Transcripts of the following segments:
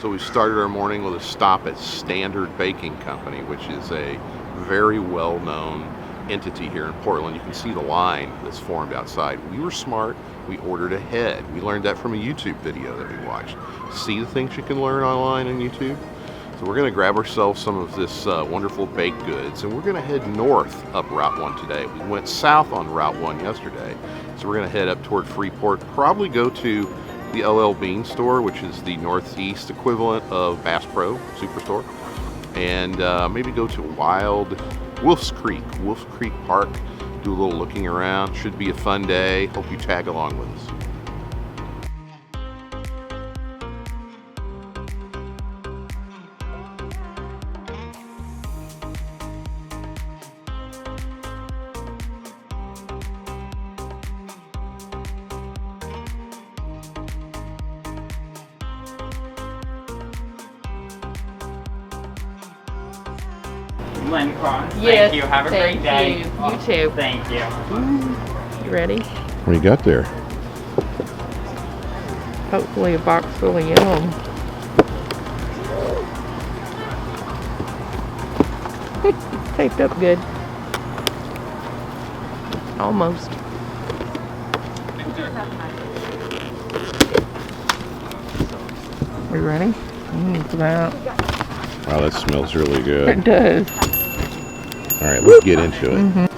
So we started our morning with a stop at Standard Baking Company, which is a very well-known entity here in Portland. You can see the line that's formed outside. We were smart. We ordered ahead. We learned that from a YouTube video that we watched. See the things you can learn online on YouTube? So we're going to grab ourselves some of this wonderful baked goods, and we're going to head north up Route 1 today. We went south on Route 1 yesterday, so we're going to head up toward Freeport, probably go to the LL Bean store, which is the northeast equivalent of Bass Pro Superstore, and maybe go to Wolfe's Creek Park, do a little looking around. Should be a fun day. Hope you tag along with us. Yes, thank you. Have a great day. You too. Thank you. You ready? What do you got there? Hopefully a box full of yum. Taped up good. Almost. Are you ready? Wow, that smells really good. It does. All right, let's get into it.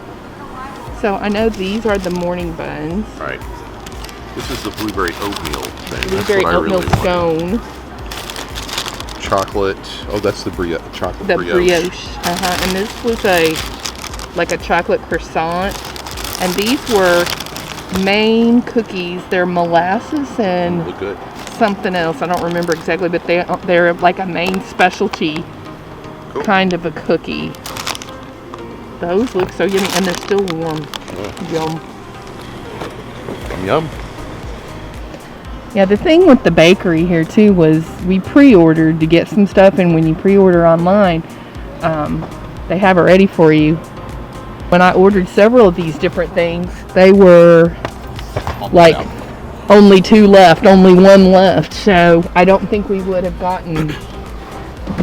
So I know these are the morning buns. All right. This is the blueberry oatmeal thing. Blueberry oatmeal scone. Chocolate. Oh, that's the chocolate The brioche. brioche. And this was like a chocolate croissant. And these were Maine cookies. They're molasses and Look good. something else. I don't remember exactly, but they're like a Maine specialty kind of a cookie. Those look so yummy, and they're still warm. Yum. Yum. Yeah, the thing with the bakery here too was we pre-ordered to get some stuff, and when you pre-order online, they have it ready for you. When I ordered several of these different things, they were like only 2 left, only 1 left. So I don't think we would have gotten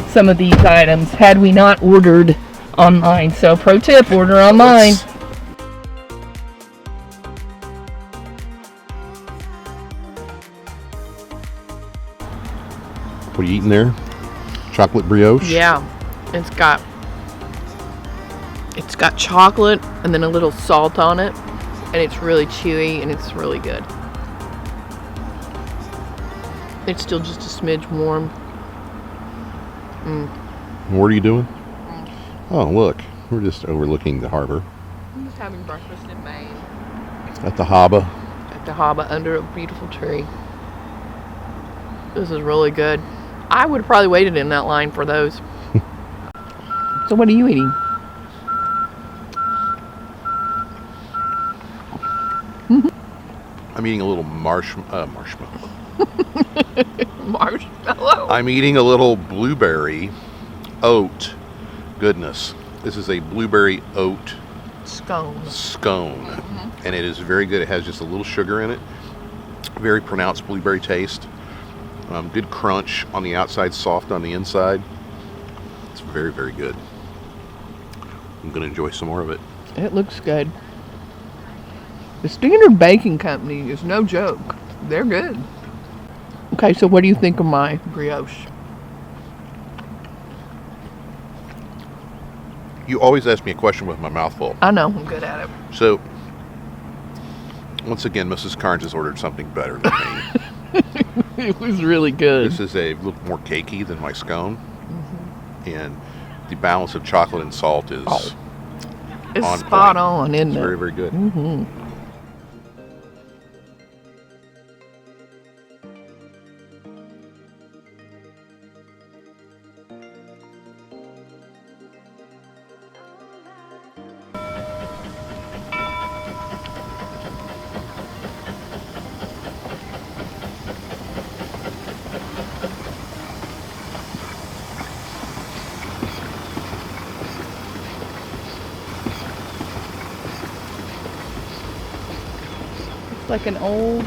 some of these items had we not ordered online. So pro tip, order online. What are you eating there? Chocolate brioche? Yeah, it's got chocolate and then a little salt on it, and it's really chewy and it's really good. It's still just a smidge warm. What are you doing? Oh, look. We're just overlooking the harbor. I'm just having breakfast in Maine. At the harbor. At the harbor under a beautiful tree. This is really good. I would have probably waited in that line for those. So what are you eating? I'm eating a little marshmallow. Marshmallow? I'm eating a little blueberry oat goodness. This is a blueberry oat Scone. And it is very good. It has just a little sugar in it. Very pronounced blueberry taste. Good crunch on the outside, soft on the inside. It's very, very good. I'm going to enjoy some more of it. It looks good. The Standard Baking Company is no joke. They're good. Okay, so what do you think of my brioche? You always ask me a question with my mouth full. I know, I'm good at it. So, once again, Mrs. Carnes has ordered something better than me. It was really good. This is a little more cakey than my scone. And the balance of chocolate and salt is It's on spot point. on, isn't It's it? very, very good. Like an old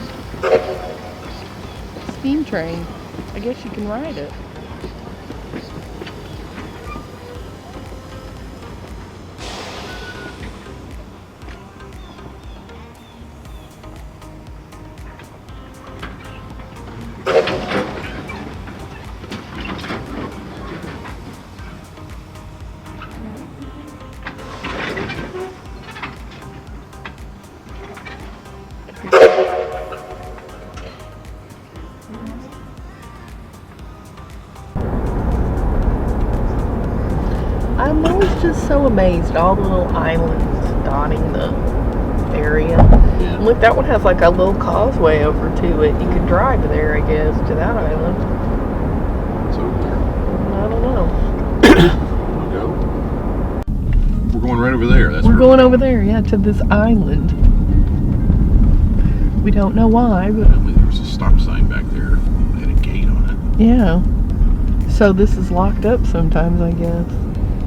steam train. I guess you can ride it. I'm always just so amazed, all the little islands dotting the area. Yeah. Look, that one has like a little causeway over to it. You could drive there, I guess, to that island. It's over there. I don't know. Wanna go? We're going right over there. We're going over there, yeah, to this island. We don't know why, but There was a stop sign back there. They had a gate on it. yeah. So this is locked up sometimes, I guess.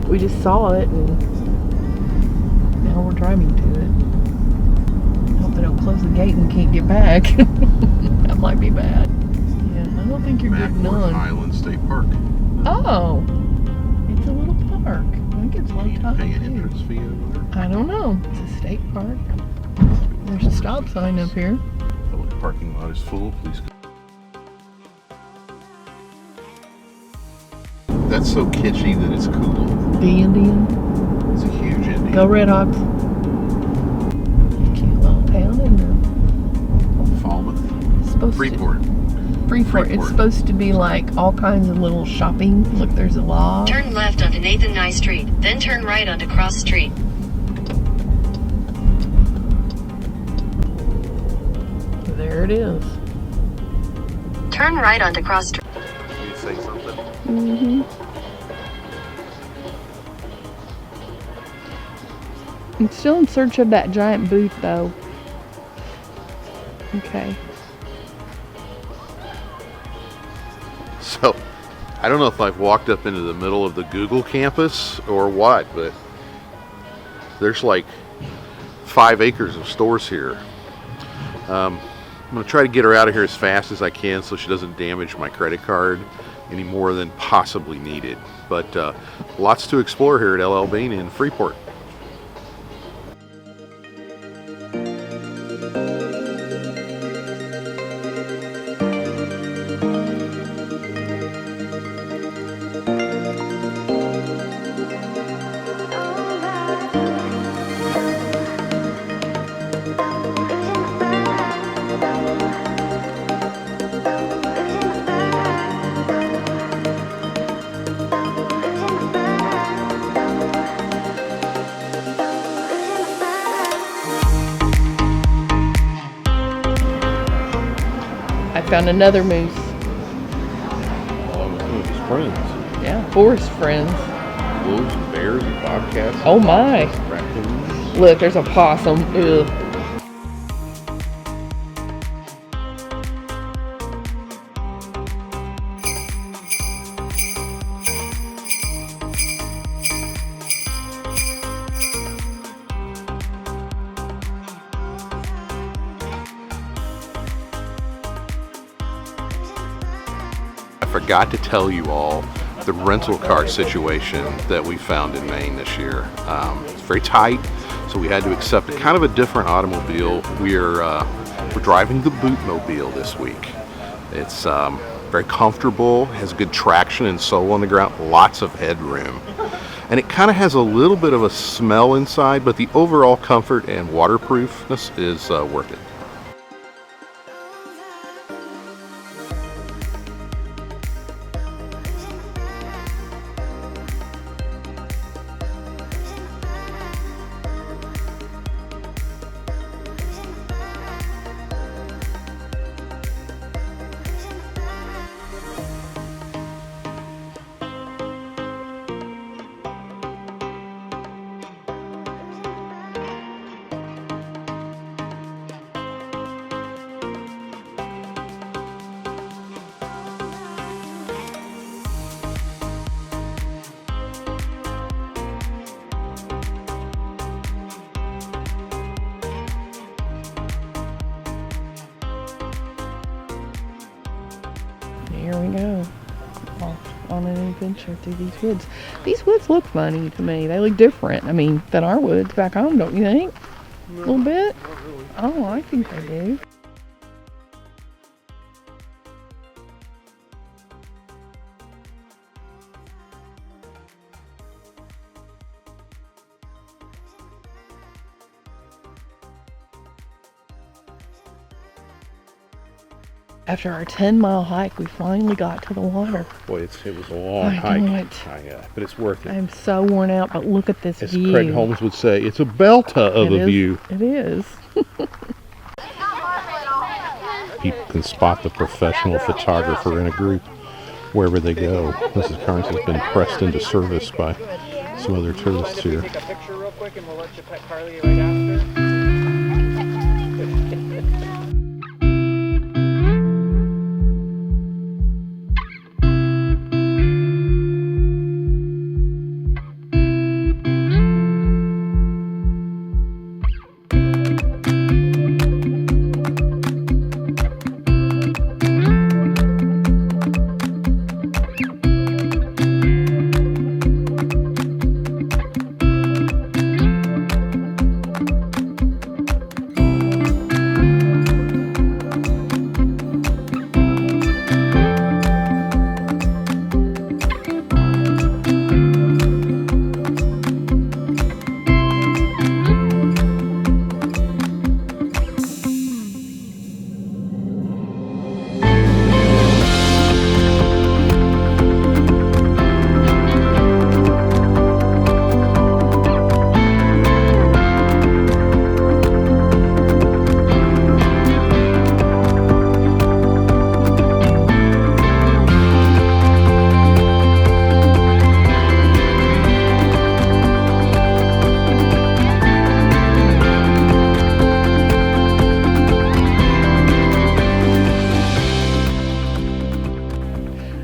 We just saw it and now we're driving to it. Hope they don't close the gate and can't get back. That might be bad. Yeah, I don't think you're getting Mackworth on. Island State Park. Oh, it's a little park. I think it's low tide Pay an too. entrance fee over there. I don't know. It's a state park. There's a stop sign up here. Public parking lot is full. Please. That's so kitschy that it's cool. The Indian. It's a huge Indian. Go Redhawks. Cute little town, isn't it? Falmouth. It's supposed Freeport. Freeport. It's supposed to be like all kinds of little shopping. Look, there's a log. Turn left onto Nathan Nye Street, then turn right onto Cross Street. There it is. Turn right onto Cross Street. You say something? Mm-hmm. I'm still in search of that giant booth, though. Okay. So, I don't know if I've walked up into the middle of the Google campus or what, but there's like 5 acres of stores here. I'm going to try to get her out of here as fast as I can so she doesn't damage my credit card any more than possibly needed. But lots to explore here at LL Bean in Freeport. I found another moose. Along with some of his friends. Yeah, forest friends. Wolves and bears and bobcats. Oh my. Raccoons. Look, there's a possum. Ugh. I forgot to tell you all the rental car situation that we found in Maine this year. It's very tight, so we had to accept a kind of a different automobile. We're driving the Bootmobile this week. It's very comfortable, has good traction and sole on the ground, lots of headroom. And it kind of has a little bit of a smell inside, but the overall comfort and waterproofness is worth it. here we go. Off on an adventure through these woods. These woods look funny to me. They look different, I mean, than our woods back home, don't you think? No, A little bit? not really. Oh, I think they do. After our 10-mile hike, we finally got to the water. Boy, it was a long I hike. know it. But it's worth it. I'm so worn out, but look at this As view. Craig Holmes would say, it's a belter of a view. It is. People can spot the professional photographer in a group wherever they go. Mrs. Carnes has been pressed into service by some other tourists here. Take a picture real quick and we'll let you pet Carly right after.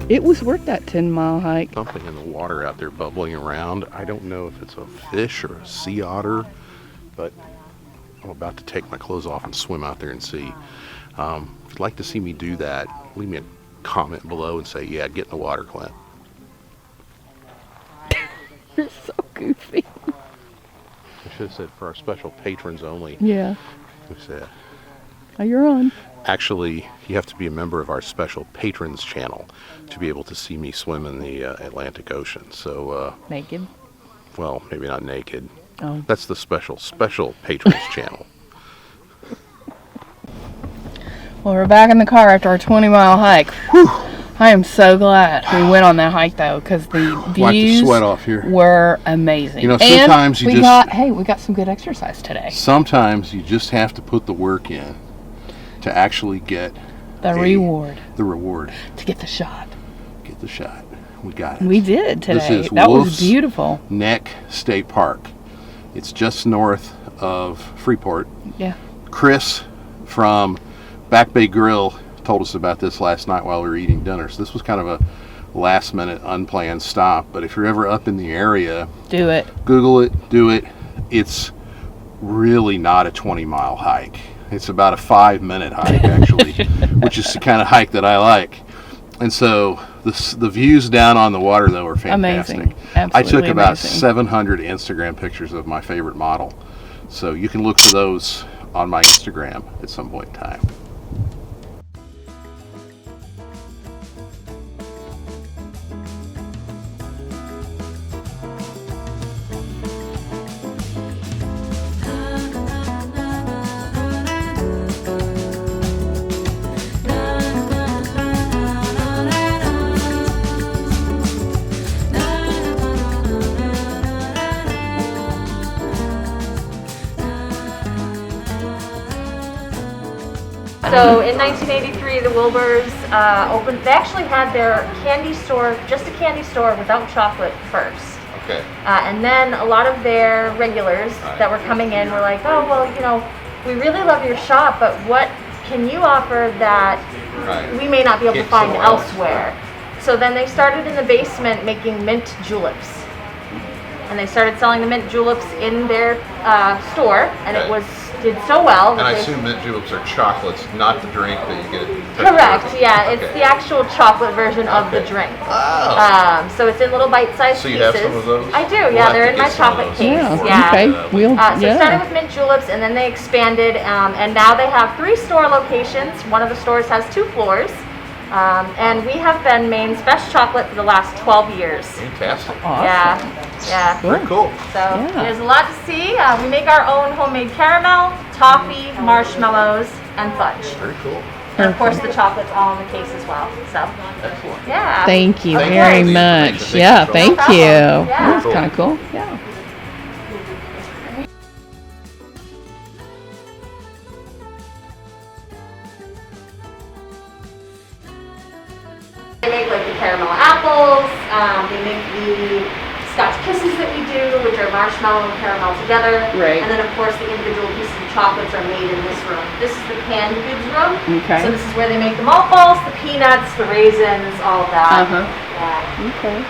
It was worth that 10-mile hike. Something in the water out there bubbling around. I don't know if it's a fish or a sea otter, but I'm about to take my clothes off and swim out there and see. If you'd like to see me do that, leave me a comment below and say, yeah, get in the water, Clint. You're so goofy. I should have said for our special patrons only. Yeah. We said, Oh, you're on. actually, you have to be a member of our special patrons channel to be able to see me swim in the Atlantic Ocean. So, Naked. well, maybe not naked. Oh. That's the special patrons channel. Well, we're back in the car after our 20-mile hike. Whew. I am so glad we went on that hike, though, because the Wipe the views sweat off here. were amazing. You know, sometimes and you just... we got some good exercise today. Sometimes you just have to put the work in to actually get The reward. The reward. To get the shot. Get the shot. We got it. We did today. This is That was Wolfe's beautiful. Neck State Park. It's just north of Freeport. Yeah. Chris from Back Bay Grill told us about this last night while we were eating dinner. So this was kind of a last minute unplanned stop. But if you're ever up in the area, Do it. Google it, do it. It's really not a 20-mile hike. It's about a 5-minute hike, actually, which is the kind of hike that I like. And so the views down on the water, though, are fantastic. Amazing. I took Absolutely about amazing. 700 Instagram pictures of my favorite model. So you can look for those on my Instagram at some point in time. So in 1983, the Wilburs opened. They actually had their candy store, just a candy store without chocolate first. Okay. And then a lot of their regulars that were coming in were like, oh, well, you know, we really love your shop, but what can you offer that we may not be able to Get find somewhere else. elsewhere? So then they started in the basement making mint juleps. and they started selling the mint juleps in their store, and Okay. it did so well. And that I they- assume mint juleps are chocolates, not the drink that you get at Correct, yeah, it's Okay. the actual chocolate version of the Okay. drink. Oh. So it's in little bite-sized So pieces. you have some of those? I do, We'll yeah, have they're to in get my some of chocolate those. case. Yeah. Yeah. Okay. We'll. So it yeah. started with mint juleps, and then they expanded, and now they have 3 store locations. One of the stores has 2 floors, and we have been Maine's best chocolate for the last 12 years. Fantastic. Awesome. Yeah. Cool. Very cool. So Yeah. there's a lot to see. We make our own homemade caramel, toffee, marshmallows, and fudge. Very cool. And of course the chocolate's all in the case as well. So Excellent. yeah. Thank you Thank you very for the much. information. Yeah, Thank thank you so much. you. No problem. Yeah. That's kind of cool. Yeah. They make like the caramel apples. They make the Scotch kisses that we do, which are marshmallow and caramel together. Right. And then of course the individual pieces of chocolates are made in this room. This is the canned goods room. Okay. So this is where they make the malt balls, the peanuts, the raisins, all of that. Uh-huh. Yeah. Okay.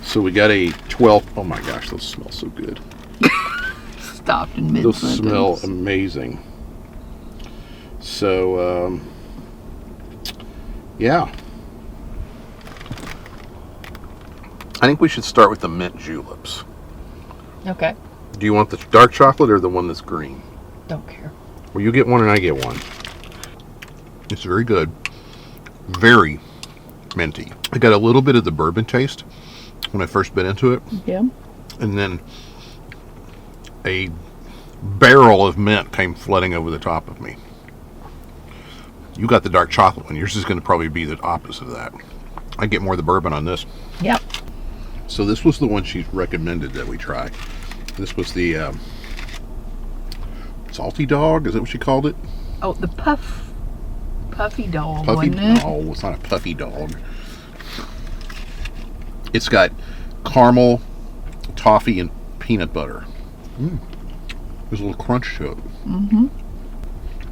So we got a 12. Oh my gosh, those smell so good. Stopped in mid Those smell amazing. So, yeah. I think we should start with the mint juleps. Okay. Do you want the dark chocolate or the one that's green? Don't care. Well, you get one and I get one. It's very good. Very minty. I got a little bit of the bourbon taste when I first bit into it. Yeah. And then a barrel of mint came flooding over the top of me. You got the dark chocolate one. Yours is going to probably be the opposite of that. I get more of the bourbon on this. Yep. So this was the one she recommended that we try. This was the salty dog. Is that what she called it? Oh, the puffy dog, Puffy? wasn't it? No, it's not a puffy dog. It's got caramel, toffee, and peanut butter. There's a little crunch to it. Mm-hmm.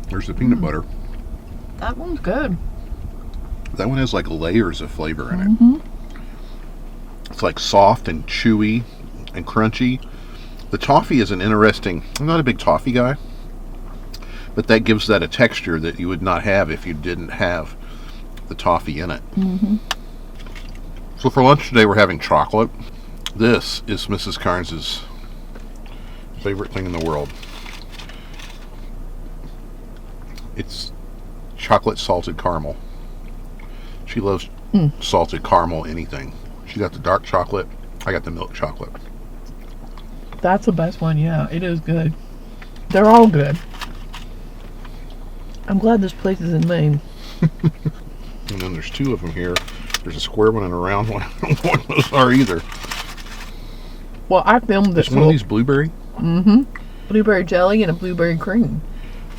There's the peanut butter. That one's good. That one has like layers of flavor in it. Mm-hmm. It's like soft and chewy and crunchy. The toffee is an interesting. I'm not a big toffee guy, but that gives that a texture that you would not have if you didn't have the toffee in it. Mm-hmm. So for lunch today, we're having chocolate. This is Mrs. Carnes's favorite thing in the world. It's chocolate salted caramel. She loves salted caramel anything. She got the dark chocolate. I got the milk chocolate. That's the best one, yeah. It is good. They're all good. I'm glad this place is in Maine. And then there's 2 of them here. There's a square one and a round one. I don't know what those are either. Well, I filmed this Is one of these blueberry? Mm-hmm. Blueberry jelly and a blueberry cream.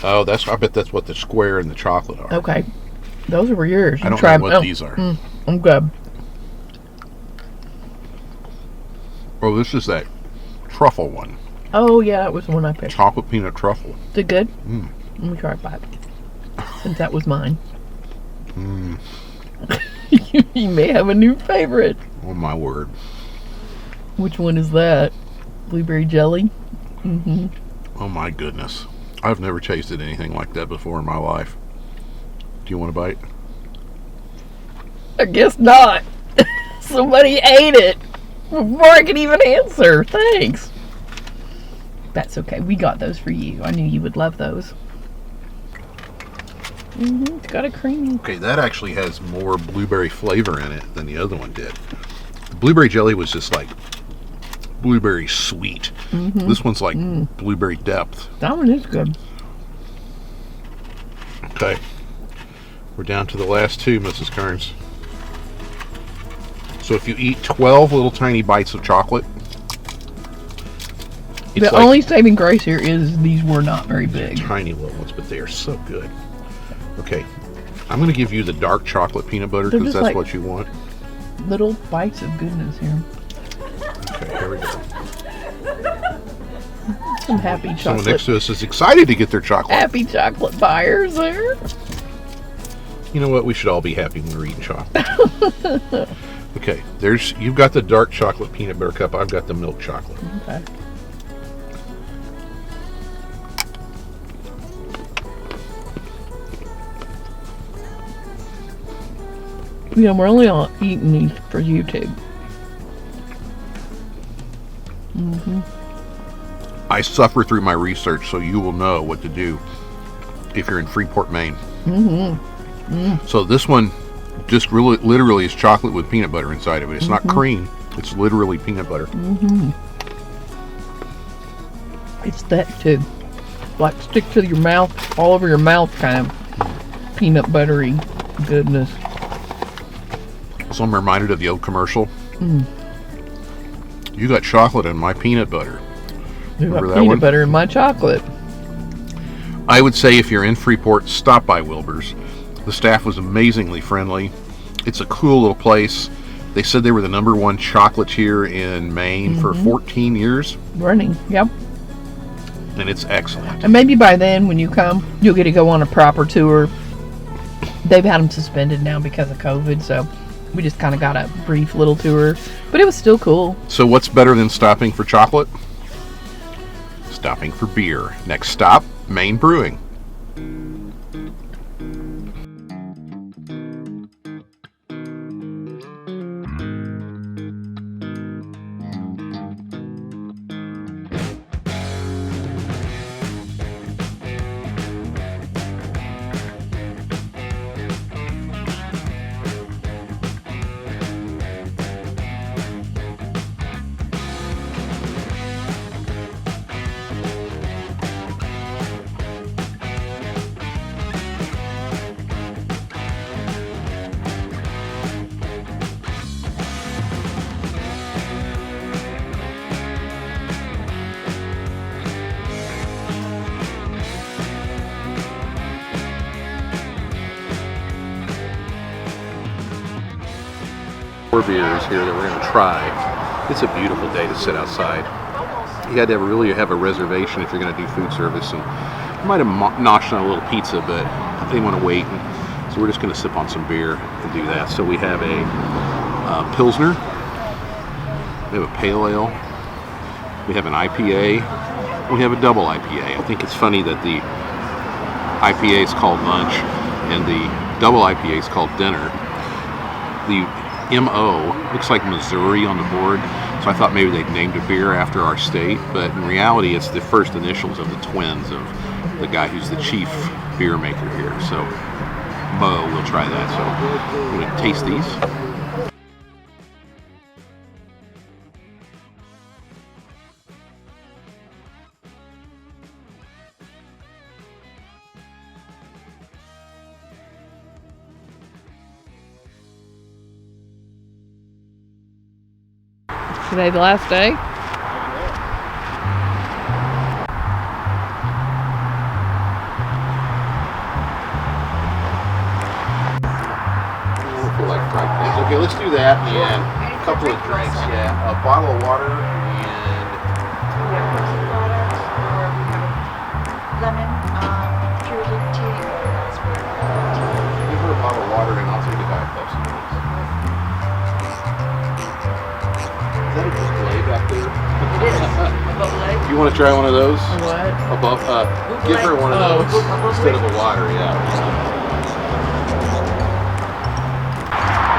Oh, I bet that's what the square and the chocolate are. Okay. Those were yours. I don't know what these are. I'm good. Oh, this is that truffle one. Oh, yeah, that was the one I picked. Chocolate peanut truffle. Is it good? Let me try it back. Since that was mine. You may have a new favorite. Oh, my word. Which one is that? Blueberry jelly? Mm-hmm. Oh, my goodness. I've never tasted anything like that before in my life. Do you want a bite? I guess not. Somebody ate it before I could even answer. Thanks. That's okay. We got those for you. I knew you would love those. It's got a cream. Okay, that actually has more blueberry flavor in it than the other one did. The blueberry jelly was just like blueberry sweet. This one's like blueberry depth. That one is good. Okay. We're down to the last 2, Mrs. Kearns. So if you eat 12 little tiny bites of chocolate, it's The like only saving grace here is these were not very big. tiny little ones, but they are so good. Okay, I'm going to give you the dark chocolate peanut butter because just that's like- what you want. Little bites of goodness here. Okay, here we go. Some happy Someone chocolate. next to us is excited to get their chocolate. Happy chocolate buyers there. You know what? We should all be happy when we're eating chocolate. Okay, you've got the dark chocolate peanut butter cup. I've got the milk chocolate. Okay. Yeah, we're only eating these for YouTube. I suffer through my research, so you will know what to do if you're in Freeport, Maine. So this one just really, literally is chocolate with peanut butter inside of it. It's not cream. It's literally peanut butter. It's that too. Like stick to your mouth, all over your mouth kind of peanut buttery goodness. So I'm reminded of the old commercial. You got chocolate in my peanut butter. You got Remember that peanut one? butter in my chocolate. I would say if you're in Freeport, stop by Wilbur's. The staff was amazingly friendly. It's a cool little place. They said they were the #1 chocolatier in Maine for 14 years, Running, yep. and it's excellent. And maybe by then, when you come, you'll get to go on a proper tour. They've had them suspended now because of COVID, so we just kind of got a brief little tour. But it was still cool. So what's better than stopping for chocolate? Stopping for beer. Next stop, Maine Brewing. Four beers here that we're going to try. It's a beautiful day to sit outside. You had to really have a reservation if you're going to do food service, and I might have noshed on a little pizza, but I didn't want to wait, and so we're just going to sip on some beer and do that. So we have a Pilsner, we have a Pale Ale, we have an IPA, we have a double IPA. I think it's funny that the IPA is called lunch and the double IPA is called dinner. The MO looks like Missouri on the board, so I thought maybe they'd named a beer after our state, but in reality it's the first initials of the twins of the guy who's the chief beer maker here. So Mo, we'll try that. So I'm going to taste these. Today the last day? Okay, let's do that and a couple of drinks. Yeah, a bottle of water and Lemon, purely tea, give her a bottle of water and I'll take a Diet Pepsi. Is that a display back there? It is. Above leg. You want to try one of those? What? Above, give her one of those instead of a water, yeah.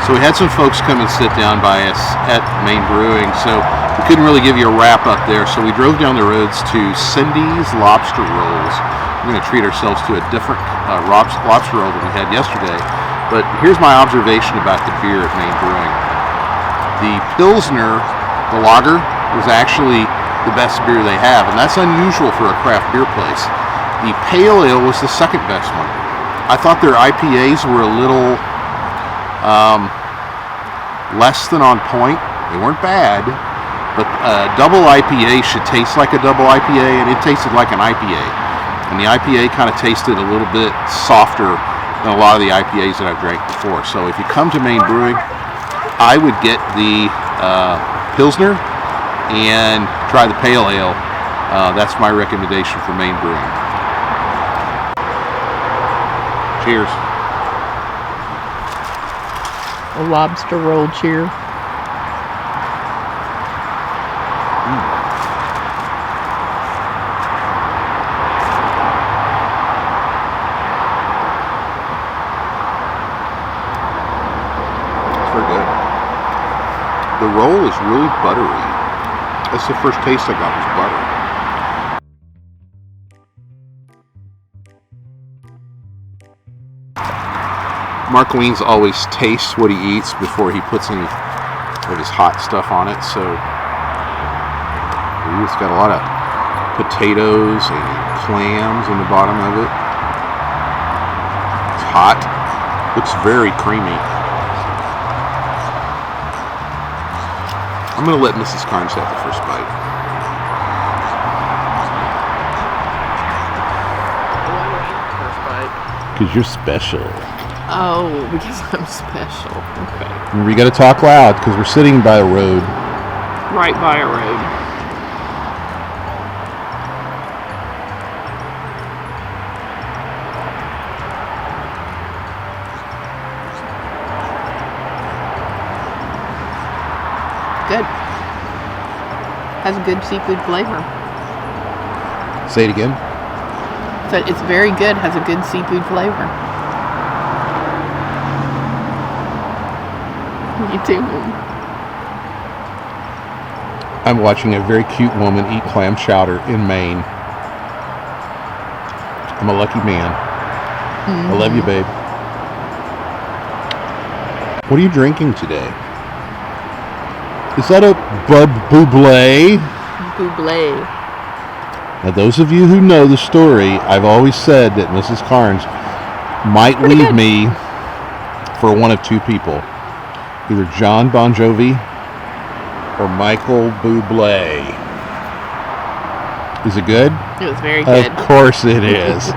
So we had some folks come and sit down by us at Maine Brewing, so we couldn't really give you a wrap up there, so we drove down the roads to Cindy's Lobster Rolls. We're going to treat ourselves to a different lobster roll than we had yesterday, but here's my observation about the beer at Maine Brewing. The Pilsner, the lager, was actually the best beer they have, and that's unusual for a craft beer place. The Pale Ale was the second best one. I thought their IPAs were a little less than on point. They weren't bad, but double IPA should taste like a double IPA, and it tasted like an IPA. And the IPA kind of tasted a little bit softer than a lot of the IPAs that I've drank before. So if you come to Maine Brewing, I would get the Pilsner and try the Pale Ale. That's my recommendation for Maine Brewing. Cheers. A lobster roll cheer. It's very good. The roll is really buttery. That's the first taste I got was butter. Mark Wiens always tastes what he eats before he puts any of his hot stuff on it. So it's got a lot of potatoes and clams in the bottom of it. It's hot. Looks very creamy. I'm going to let Mrs. Carnes have the first bite. Because you're special. Oh, because I'm special. Okay. Remember, you got to talk loud because we're sitting by a road. Right by a road. Good. Has a good seafood flavor. Say it again. So it's very good. Has a good seafood flavor. You too. I'm watching a very cute woman eat clam chowder in Maine. I'm a lucky man. I love you, babe. What are you drinking today? Is that a Bud Buble? Buble. Now, those of you who know the story, I've always said that Mrs. Carnes might leave me for one of two people. Either John Bon Jovi or Michael Bublé. Is it good? It was very good. Of course it is.